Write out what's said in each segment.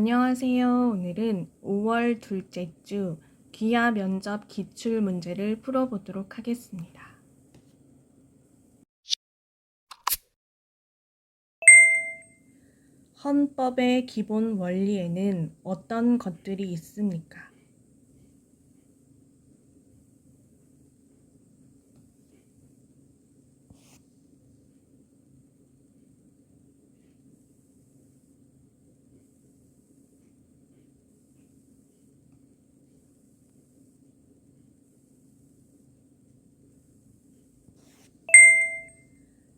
안녕하세요. 오늘은 5월 둘째 주 기하 면접 기출 문제를 풀어보도록 하겠습니다. 헌법의 기본 원리에는 어떤 것들이 있습니까?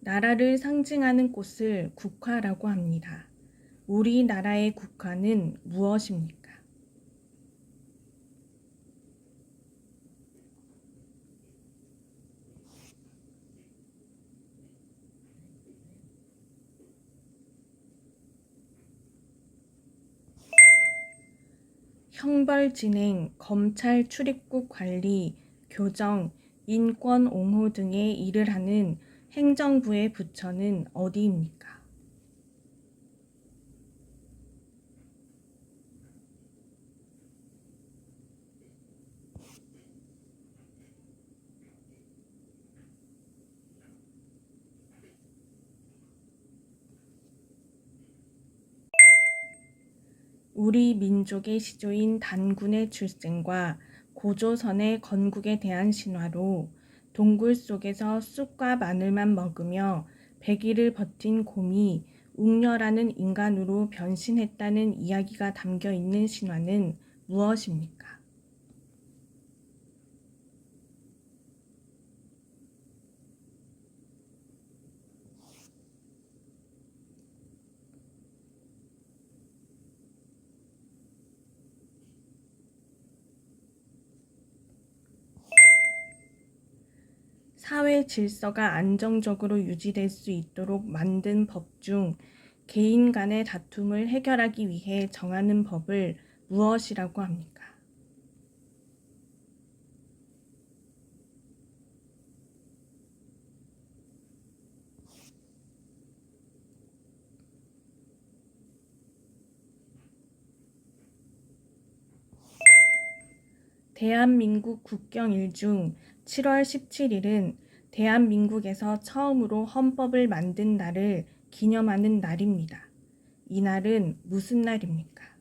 나라를 상징하는 꽃을 국화라고 합니다. 우리나라의 국화는 무엇입니까? 형벌 진행, 검찰 출입국 관리, 교정, 인권 옹호 등의 일을 하는 행정부의 부처는 어디입니까? 우리 민족의 시조인 단군의 출생과 고조선의 건국에 대한 신화로 동굴 속에서 쑥과 마늘만 먹으며 100일을 버틴 곰이 웅녀라는 인간으로 변신했다는 이야기가 담겨 있는 신화는 무엇입니까? 사회 질서가 안정적으로 유지될 수 있도록 만든 법 중 개인 간의 다툼을 해결하기 위해 정하는 법을 무엇이라고 합니까? 대한민국 국경일 중 7월 17일은 대한민국에서 처음으로 헌법을 만든 날을 기념하는 날입니다. 이 날은 무슨 날입니까?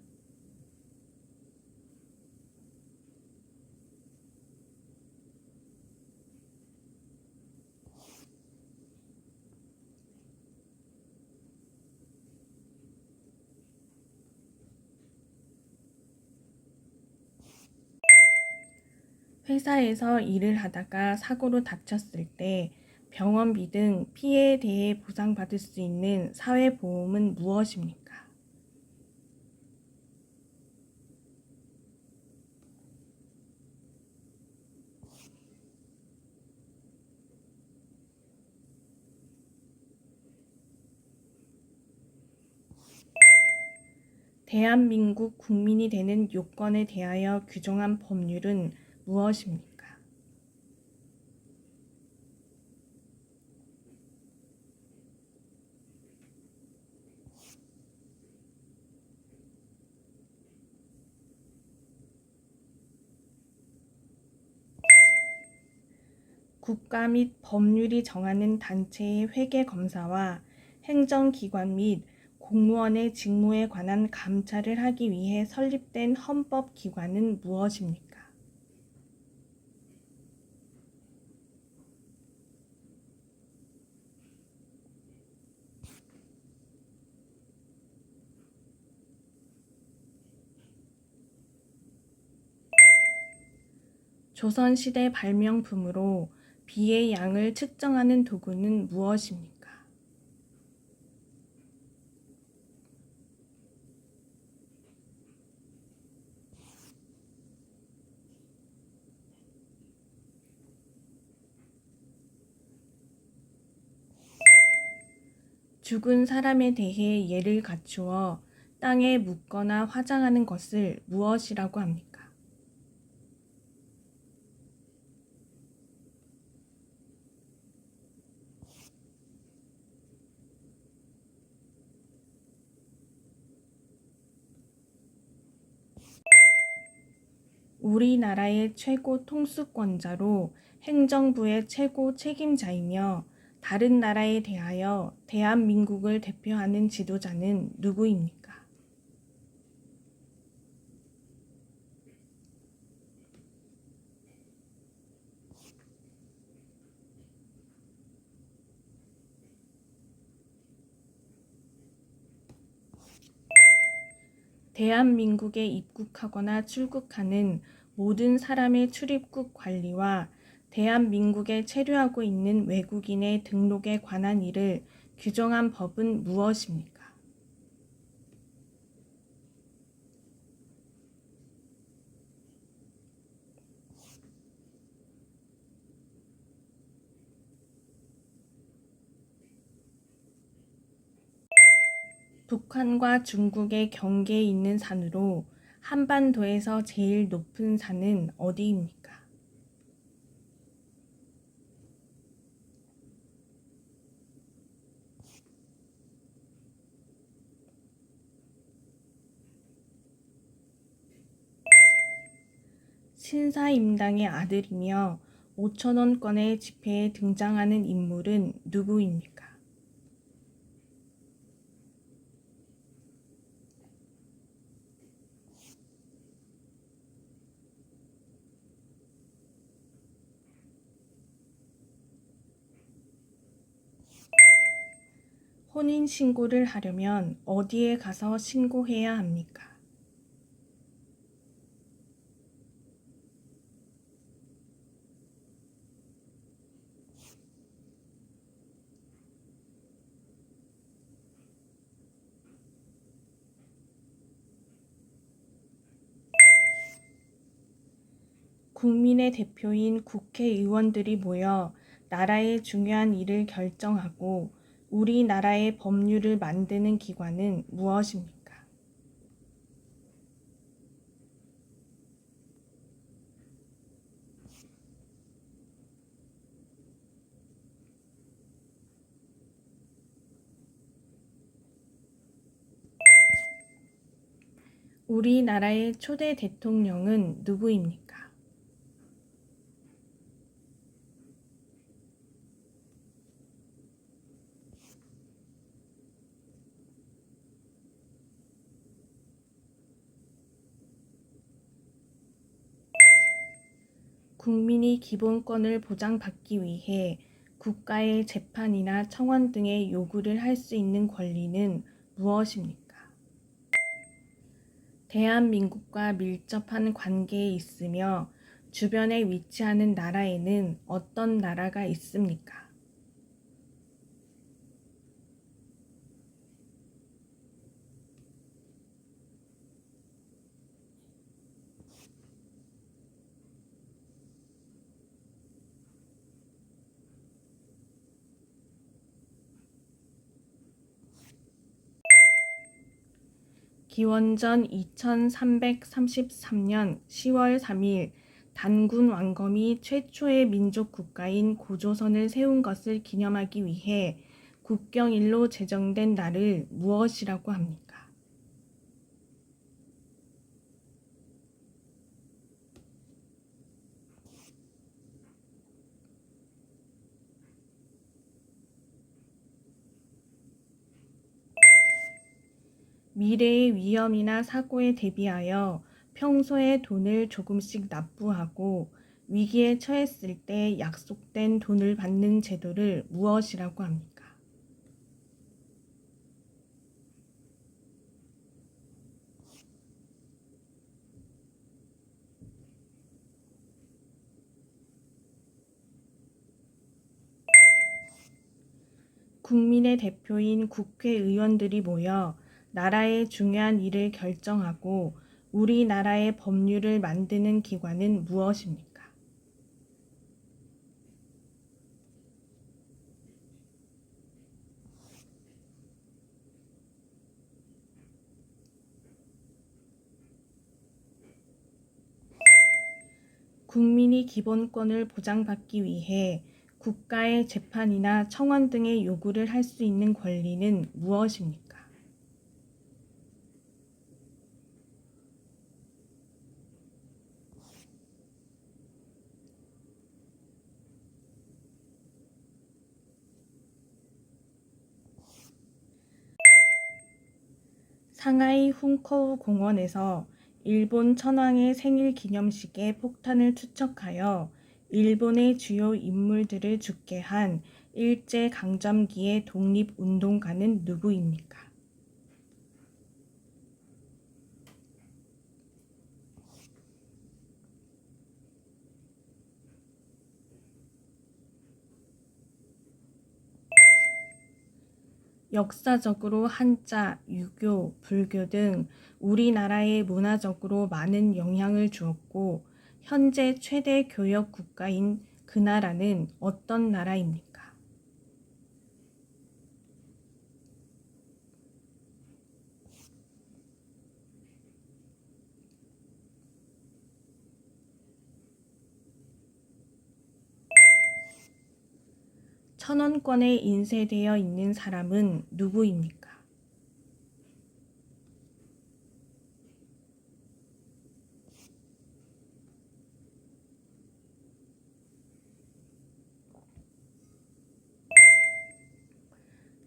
회사에서 일을 하다가 사고로 다쳤을 때 병원비 등 피해에 대해 보상받을 수 있는 사회보험은 무엇입니까? 대한민국 국민이 되는 요건에 대하여 규정한 법률은 무엇입니까? 국가 및 법률이 정하는 단체의 회계검사와 행정기관 및 공무원의 직무에 관한 감찰을 하기 위해 설립된 헌법기관은 무엇입니까? 조선시대 발명품으로 비의 양을 측정하는 도구는 무엇입니까? 죽은 사람에 대해 예를 갖추어 땅에 묻거나 화장하는 것을 무엇이라고 합니까? 우리나라의 최고 통수권자로 행정부의 최고 책임자이며 다른 나라에 대하여 대한민국을 대표하는 지도자는 누구입니까? 대한민국에 입국하거나 출국하는 모든 사람의 출입국 관리와 대한민국에 체류하고 있는 외국인의 등록에 관한 일을 규정한 법은 무엇입니까? 북한과 중국의 경계에 있는 산으로 한반도에서 제일 높은 산은 어디입니까? 신사임당의 아들이며 5,000원권의 지폐에 등장하는 인물은 누구입니까? 혼인신고를 하려면 어디에 가서 신고해야 합니까? 국민의 대표인 국회의원들이 모여 나라의 중요한 일을 결정하고 우리나라의 법률을 만드는 기관은 무엇입니까? 우리나라의 초대 대통령은 누구입니까? 국민이 기본권을 보장받기 위해 국가의 재판이나 청원 등의 요구를 할 수 있는 권리는 무엇입니까? 대한민국과 밀접한 관계에 있으며 주변에 위치하는 나라에는 어떤 나라가 있습니까? 기원전 2333년 10월 3일 단군 왕검이 최초의 민족 국가인 고조선을 세운 것을 기념하기 위해 국경일로 제정된 날을 무엇이라고 합니까? 미래의 위험이나 사고에 대비하여 평소에 돈을 조금씩 납부하고 위기에 처했을 때 약속된 돈을 받는 제도를 무엇이라고 합니까? 국민의 대표인 국회의원들이 모여 나라의 중요한 일을 결정하고 우리나라의 법률을 만드는 기관은 무엇입니까? 국민이 기본권을 보장받기 위해 국가의 재판이나 청원 등의 요구를 할 수 있는 권리는 무엇입니까? 상하이 훈커우 공원에서 일본 천황의 생일 기념식에 폭탄을 투척하여 일본의 주요 인물들을 죽게 한 일제 강점기의 독립운동가는 누구입니까? 역사적으로 한자, 유교, 불교 등 우리나라에 문화적으로 많은 영향을 주었고 현재 최대 교역 국가인 그 나라는 어떤 나라입니까? 천원권에 인쇄되어 있는 사람은 누구입니까?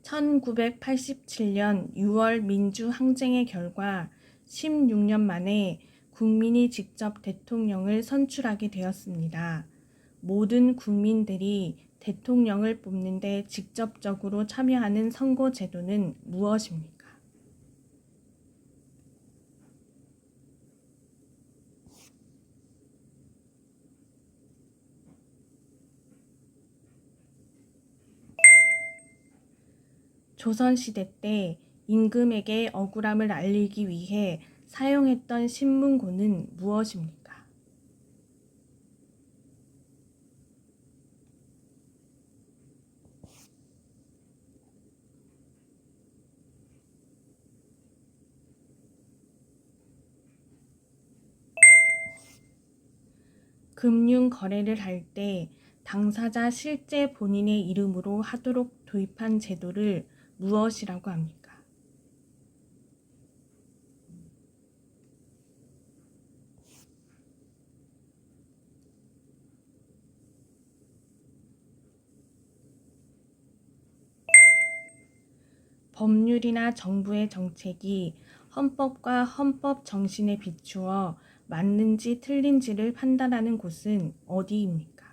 (1987년 6월) 민주항쟁의 결과 16년 만에 국민이 직접 대통령을 선출하게 되었습니다. 모든 국민들이 대통령을 뽑는 데 직접적으로 참여하는 선거 제도는 무엇입니까? 조선시대 때 임금에게 억울함을 알리기 위해 사용했던 신문고는 무엇입니까? 금융 거래를 할 때 당사자 실제 본인의 이름으로 하도록 도입한 제도를 무엇이라고 합니까? 법률이나 정부의 정책이 헌법과 헌법 정신에 비추어 맞는지 틀린지를 판단하는 곳은 어디입니까?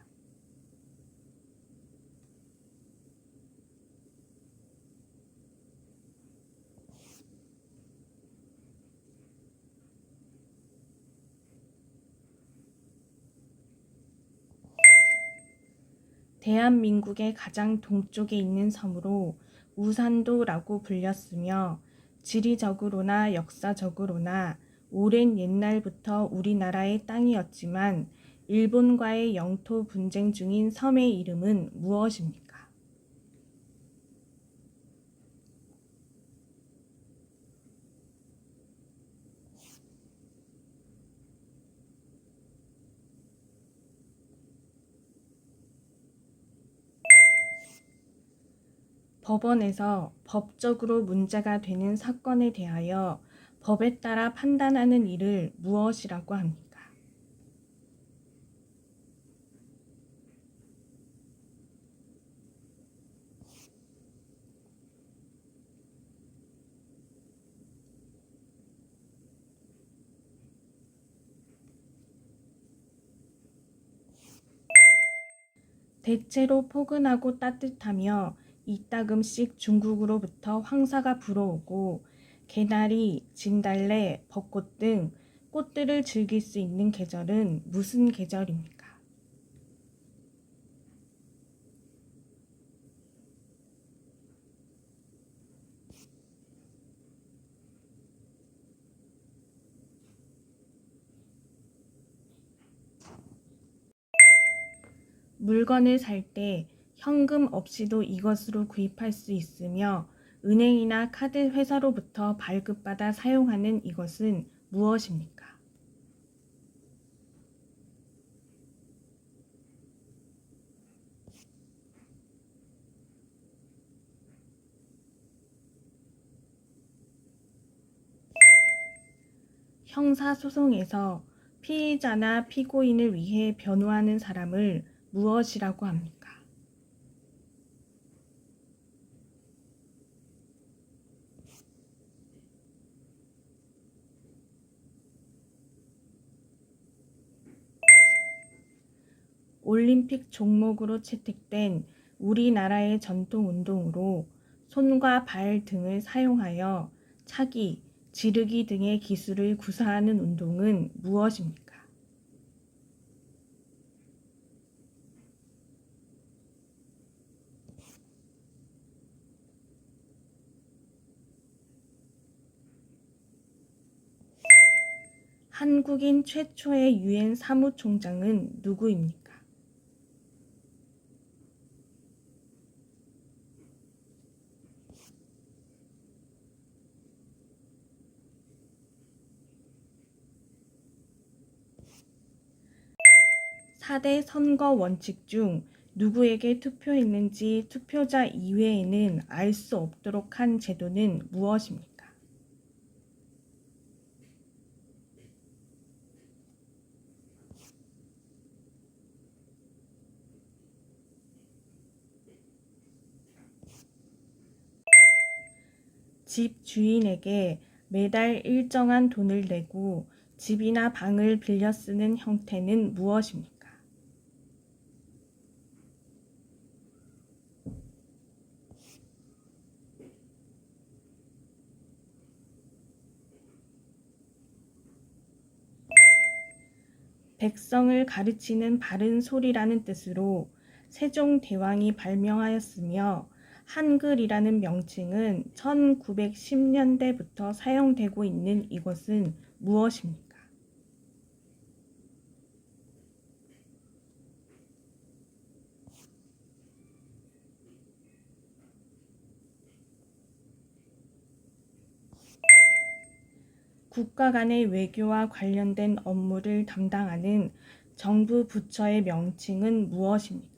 대한민국의 가장 동쪽에 있는 섬으로 우산도라고 불렸으며 지리적으로나 역사적으로나 오랜 옛날부터 우리나라의 땅이었지만 일본과의 영토 분쟁 중인 섬의 이름은 무엇입니까? 법원에서 법적으로 문제가 되는 사건에 대하여 법에 따라 판단하는 일을 무엇이라고 합니까? 대체로 포근하고 따뜻하며 이따금씩 중국으로부터 황사가 불어오고 개나리, 진달래, 벚꽃 등 꽃들을 즐길 수 있는 계절은 무슨 계절입니까? 물건을 살 때 현금 없이도 이것으로 구입할 수 있으며 은행이나 카드 회사로부터 발급받아 사용하는 이것은 무엇입니까? 형사소송에서 피의자나 피고인을 위해 변호하는 사람을 무엇이라고 합니까? 올림픽 종목으로 채택된 우리나라의 전통 운동으로 손과 발 등을 사용하여 차기, 지르기 등의 기술을 구사하는 운동은 무엇입니까? 한국인 최초의 유엔 사무총장은 누구입니까? (4대) 선거 원칙 중 누구에게 투표했는지 투표자 이외에는 알 수 없도록 한 제도는 무엇입니까? 집 주인에게 매달 일정한 돈을 내고 집이나 방을 빌려 쓰는 형태는 무엇입니까? 백성을 가르치는 바른 소리라는 뜻으로 세종대왕이 발명하였으며 한글이라는 명칭은 1910년대부터 사용되고 있는 이것은 무엇입니까? 국가 간의 외교와 관련된 업무를 담당하는 정부 부처의 명칭은 무엇입니까?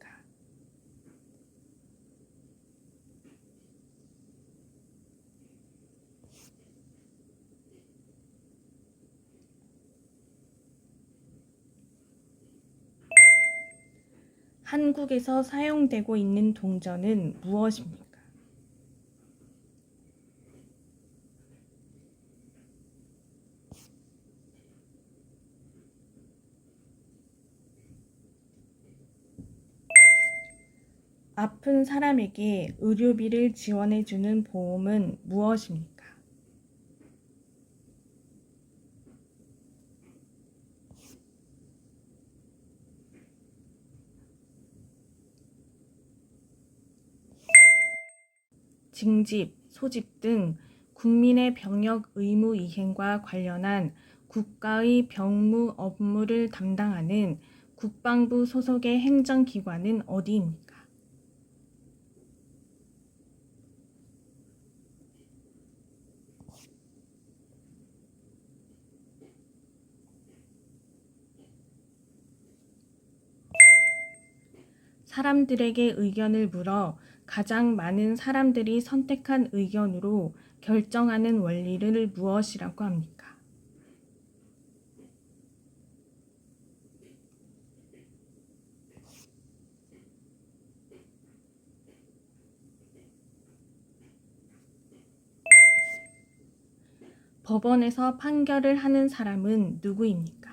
한국에서 사용되고 있는 동전은 무엇입니까? 아픈 사람에게 의료비를 지원해주는 보험은 무엇입니까? 징집, 소집 등 국민의 병역 의무 이행과 관련한 국가의 병무 업무를 담당하는 국방부 소속의 행정기관은 어디입니까? 사람들에게 의견을 물어 가장 많은 사람들이 선택한 의견으로 결정하는 원리를 무엇이라고 합니까? 법원에서 판결을 하는 사람은 누구입니까?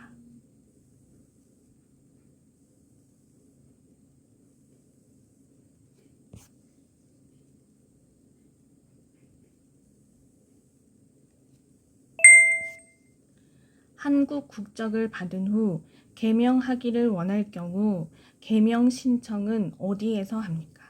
한국 국적을 받은 후 개명하기를 원할 경우 개명 신청은 어디에서 합니까?